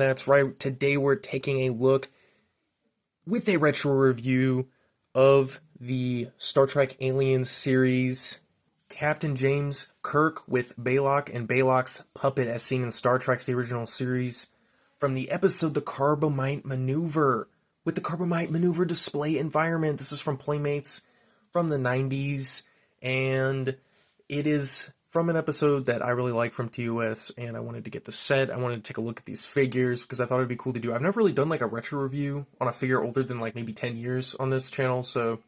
that's right. Today we're taking a look with a retro review of the Star Trek Aliens series. Captain James Kirk with Balok and Balok's puppet as seen in Star Trek's the original series. From the episode The Carbomite Maneuver, with the Carbomite Maneuver display environment. This is from Playmates from the 90s, and it is from an episode that I really like from TOS, and I wanted to get the set. I wanted to take a look at these figures because I thought it'd be cool to do. I've never really done like a retro review on a figure older than like maybe 10 years on this channel, so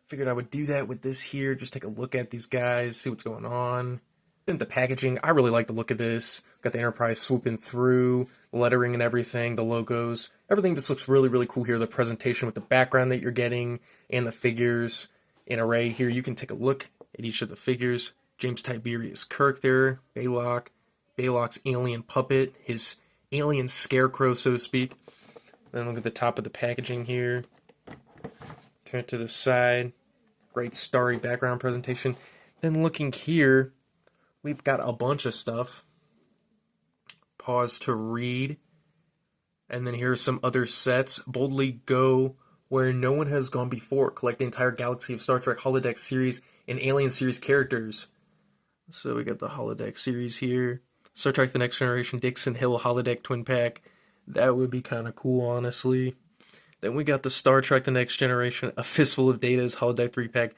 figured I would do that with this here. Just take a look at these guys, see what's going on. And the packaging, I really like the look of this. Got the Enterprise swooping through, lettering and everything, the logos. Everything just looks really, really cool here. The presentation with the background that you're getting and the figures in array here. You can take a look at each of the figures. James Tiberius Kirk there, Balok, Balok's alien puppet, his alien scarecrow, so to speak. Then look at the top of the packaging here. Turn it to the side. Great starry background presentation. Then looking here, we've got a bunch of stuff. Pause to read. And then here are some other sets. Boldly go where no one has gone before. Collect the entire galaxy of Star Trek holodeck series and Alien series characters. So we got the holodeck series here. Star Trek The Next Generation Dixon Hill holodeck twin pack. That would be kind of cool, honestly. Then we got the Star Trek The Next Generation A Fistful of Data's holodeck 3-pack.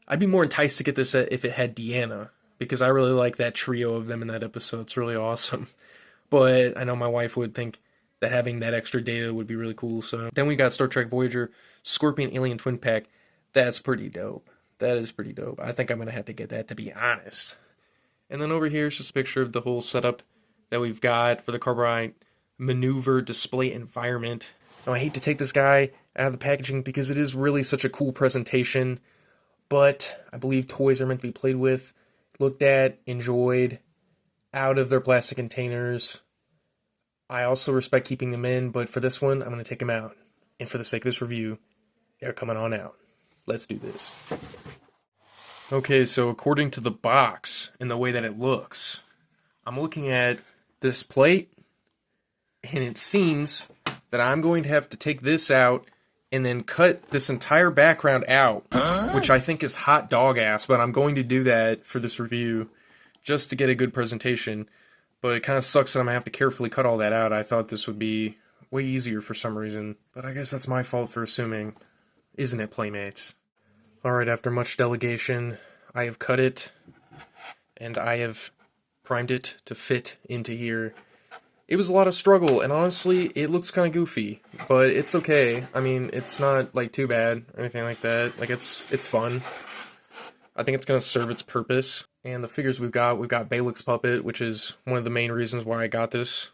I'd be more enticed to get this set if it had Deanna, because I really like that trio of them in that episode. It's really awesome. But I know my wife would think that having that extra data would be really cool. So then we got Star Trek Voyager Scorpion Alien Twin Pack. That's pretty dope. That is pretty dope. I think I'm going to have to get that, to be honest. And then over here is just a picture of the whole setup that we've got for the Carbomite Maneuver display environment. Now I hate to take this guy out of the packaging because it is really such a cool presentation. But I believe toys are meant to be played with, looked at, enjoyed, out of their plastic containers. I also respect keeping them in, but for this one, I'm going to take them out. And for the sake of this review, they're coming on out. Let's do this. Okay, so according to the box and the way that it looks, I'm looking at this plate, and it seems that I'm going to have to take this out and then cut this entire background out, which I think is hot dog ass, but I'm going to do that for this review just to get a good presentation. But it kind of sucks that I'm going to have to carefully cut all that out. I thought this would be way easier for some reason, but I guess that's my fault for assuming, isn't it, Playmates? Alright, after much delegation, I have cut it, and I have primed it to fit into here. It was a lot of struggle, and honestly, it looks kind of goofy, but it's okay. I mean, it's not, like, too bad, or anything like that. Like, it's fun. I think it's going to serve its purpose. And the figures we've got Balok's puppet, which is one of the main reasons why I got this.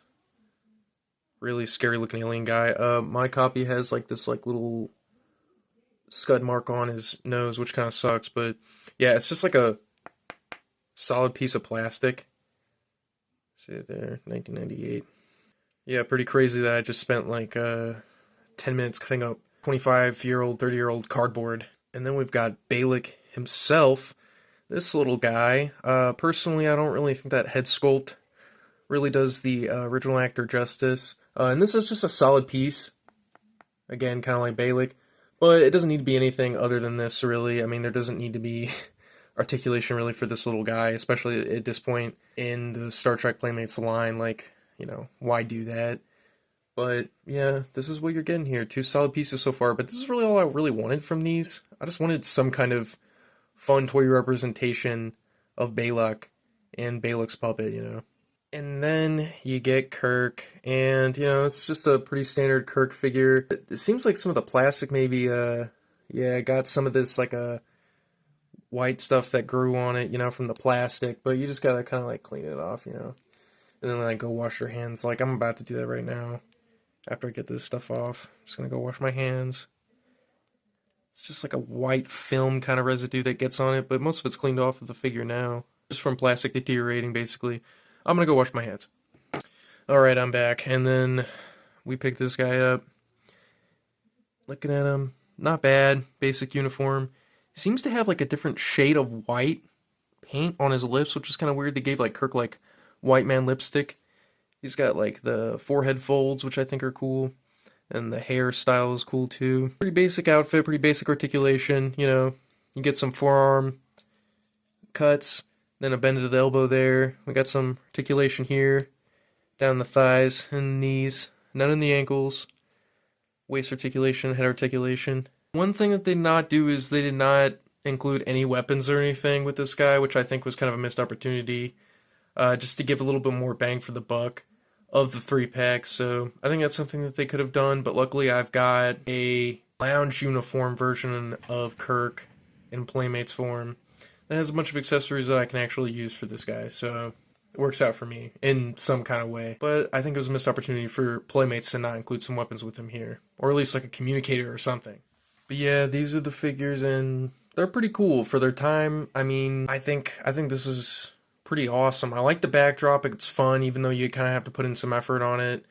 Really scary-looking alien guy. My copy has, like, this, like, little scud mark on his nose, which kind of sucks, but yeah, it's just like a solid piece of plastic. See it there, 1998. Yeah, pretty crazy that I just spent like 10 minutes cutting up 25-year-old, 30-year-old cardboard. And then we've got Balok himself, this little guy. Personally, I don't really think that head sculpt really does the original actor justice. And this is just a solid piece. Again, kind of like Balok. But it doesn't need to be anything other than this, really. I mean, there doesn't need to be articulation, really, for this little guy, especially at this point in the Star Trek Playmates line. Like, you know, why do that? But, yeah, this is what you're getting here. 2 solid pieces so far, but this is really all I really wanted from these. I just wanted some kind of fun toy representation of Balok and Balok's puppet, you know. And then you get Kirk, and, you know, it's just a pretty standard Kirk figure. It seems like some of the plastic maybe, yeah, got some of this, like, white stuff that grew on it, you know, from the plastic, but you just gotta kind of, like, clean it off, you know. And then, like, go wash your hands. Like, I'm about to do that right now, after I get this stuff off. I'm just gonna go wash my hands. It's just like a white film kind of residue that gets on it, but most of it's cleaned off of the figure now. Just from plastic deteriorating, basically. I'm gonna go wash my hands. Alright, I'm back. And then we picked this guy up. Looking at him, not bad. Basic uniform. He seems to have like a different shade of white paint on his lips, which is kind of weird. They gave like Kirk like white man lipstick. He's got like the forehead folds, which I think are cool, and the hairstyle is cool too. Pretty basic outfit, pretty basic articulation, you know. You get some forearm cuts, then a bend to the elbow there. We got some articulation here, down the thighs and knees, none in the ankles. Waist articulation, head articulation. One thing that they did not do is they did not include any weapons or anything with this guy, which I think was kind of a missed opportunity, just to give a little bit more bang for the buck of the 3-pack. So I think that's something that they could have done, but luckily I've got a lounge uniform version of Kirk in Playmates form that has a bunch of accessories that I can actually use for this guy, so it works out for me in some kind of way. But I think it was a missed opportunity for Playmates to not include some weapons with him here, or at least like a communicator or something. But yeah, these are the figures, and they're pretty cool for their time. I mean, I think this is pretty awesome. I like the backdrop. It's fun, even though you kind of have to put in some effort on it.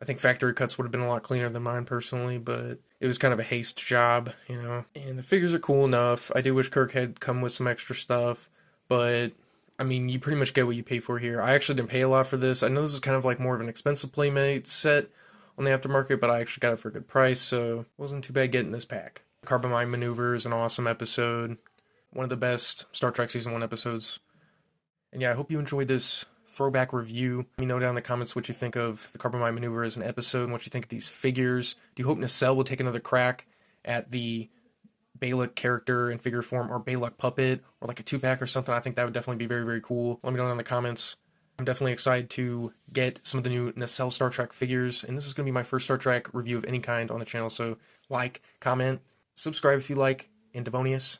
I think factory cuts would have been a lot cleaner than mine personally, but it was kind of a haste job, you know. And the figures are cool enough. I do wish Kirk had come with some extra stuff, but I mean, you pretty much get what you pay for here. I actually didn't pay a lot for this. I know this is kind of like more of an expensive Playmate set on the aftermarket, but I actually got it for a good price, so it wasn't too bad getting this pack. Carbon Mine Maneuver is an awesome episode. One of the best Star Trek Season 1 episodes. And yeah, I hope you enjoyed this throwback review. Let me know down in the comments what you think of the Carbon Mine Maneuver as an episode and what you think of these figures. Do you hope Nacelle will take another crack at the Balok character in figure form, or Balok puppet, or like a 2-pack or something? I think that would definitely be very, very cool. Let me know down in the comments. I'm definitely excited to get some of the new Nacelle Star Trek figures, and this is going to be my first Star Trek review of any kind on the channel, so like, comment, subscribe if you like, and Devonius,